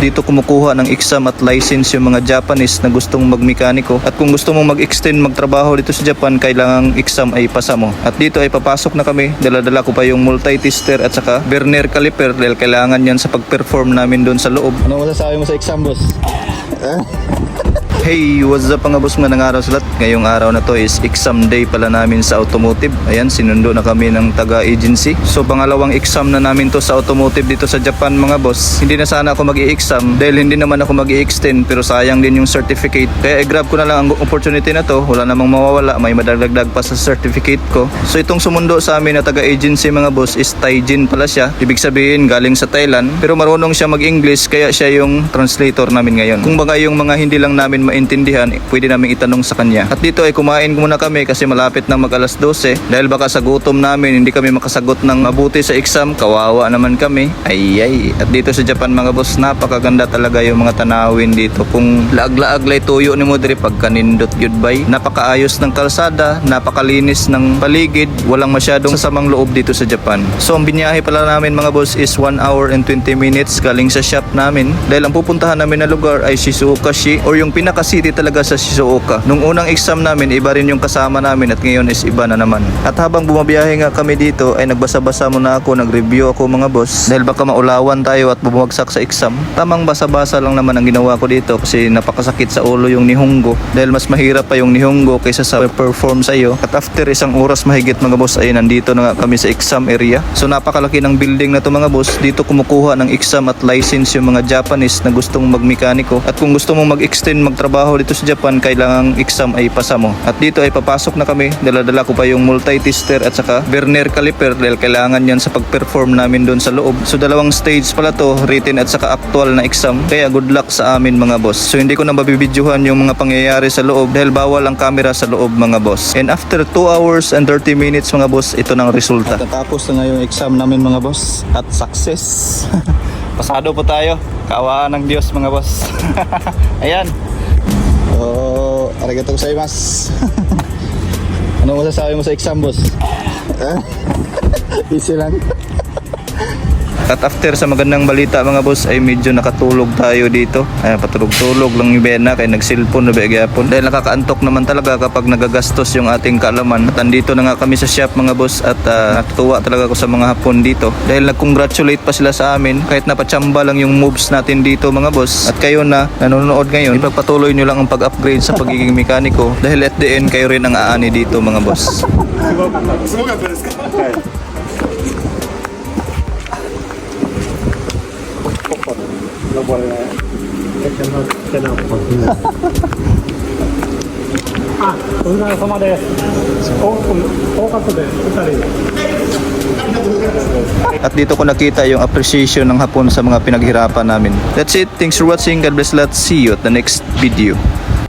dito kumukuha ng exam at license yung mga Japanese na gustong magmekaniko. At kung gusto mong mag-extend magtrabaho dito sa Japan, kailangang exam ay pasa mo. At dito ay papasok na kami. Dala-dala ko pa yung multi-tester at saka Vernier caliper dahil kailangan yan sa pag-perform namin doon sa loob. Ano masasabi mo sa exam, boss? Hey, what's up mga boss, magandang araw sa lahat. Ngayong araw na to is exam day pala namin sa automotive. Ayan, sinundo na kami ng taga-agency. So pangalawang exam na namin to sa automotive dito sa Japan mga boss. Hindi na sana ako mag-i-exam dahil hindi naman ako mag-i-extend, pero sayang din yung certificate. Kaya i-grab ko na lang ang opportunity na to. Wala namang mawawala, may madagdag pa sa certificate ko. So itong sumundo sa amin na taga-agency mga boss is Taijin pala siya. Ibig sabihin galing sa Thailand, pero marunong siya mag-English kaya siya yung translator namin ngayon. Kung baga yung mga hindi lang namin maintindihan, pwede namin itanong sa kanya. At dito ay kumain muna kami kasi malapit na mag alas 12 dahil baka sa gutom namin hindi kami makasagot ng mabuti sa exam. Kawawa naman kami. Ay. At dito sa Japan mga boss, napakaganda talaga yung mga tanawin dito. Kung laag-laag lay tuyo ni mo diri pagkanindot goodbye. Napakaayos ng kalsada, napakalinis ng paligid, walang masyadong sasamang loob dito sa Japan. So ang binyahe pala namin mga boss is 1 hour and 20 minutes galing sa shop namin dahil ang pupuntahan namin na lugar ay Shizuoka-shi or yung pinaka-city talaga sa Shizuoka. Nung unang exam namin, iba rin yung kasama namin at ngayon is iba na naman. At habang bumabiyahe nga kami dito ay nagbasa-basa muna ako, nag-review ako mga boss dahil baka maulawan tayo at bumagsak sa exam. Tamang basa-basa lang naman ang ginawa ko dito kasi napakasakit sa ulo yung Nihongo dahil mas mahirap pa yung Nihongo kaysa sa perform sa'yo. At after isang oras mahigit mga boss ay nandito na nga kami sa exam area. So napakalaki ng building na to mga boss. Dito kumukuha ng exam at license yung mga Japanese na gustong magmekaniko. At kung gusto mong mag-extend magtrabaho dito sa Japan, kailangang exam ay pasa mo. At dito ay papasok na kami. Dala-dala ko pa yung multi-tester at saka Vernier caliper dahil kailangan yan sa pag-perform namin doon sa loob. So dalawang stage pala to, written at saka actual na exam. Kaya good luck sa amin mga boss. So hindi ko na mabibidyohan yung mga pangyayari sa loob dahil bawal ang camera sa loob mga boss. And after 2 hours and 30 minutes mga boss, ito ng resulta. Tatapos na nga yung exam namin mga boss at success. Pasado po tayo. Kaawaan ng Diyos mga boss. Ayan. Arigatou gozaimasu. Ano masasabi mo sa exam, boss? Easy lang. At after sa magandang balita mga boss ay medyo nakatulog tayo dito. Ay patulog-tulog lang yung Bena kaya nagsilpon na gyapon. Dahil nakakaantok naman talaga kapag nagagastos yung ating kaalaman. At andito na nga kami sa shop mga boss at natutuwa talaga ako sa mga Hapon dito. Dahil nag-congratulate pa sila sa amin kahit napachamba lang yung moves natin dito mga boss. At kayo na nanonood ngayon, ipagpatuloy nyo lang ang pag-upgrade sa pagiging mekaniko dahil at the end kayo rin ang aani dito mga boss. At dito ko nakita yung appreciation ng Hapon sa mga pinaghirapan namin. That's it. Thanks for watching. God bless lot. See you at the next video.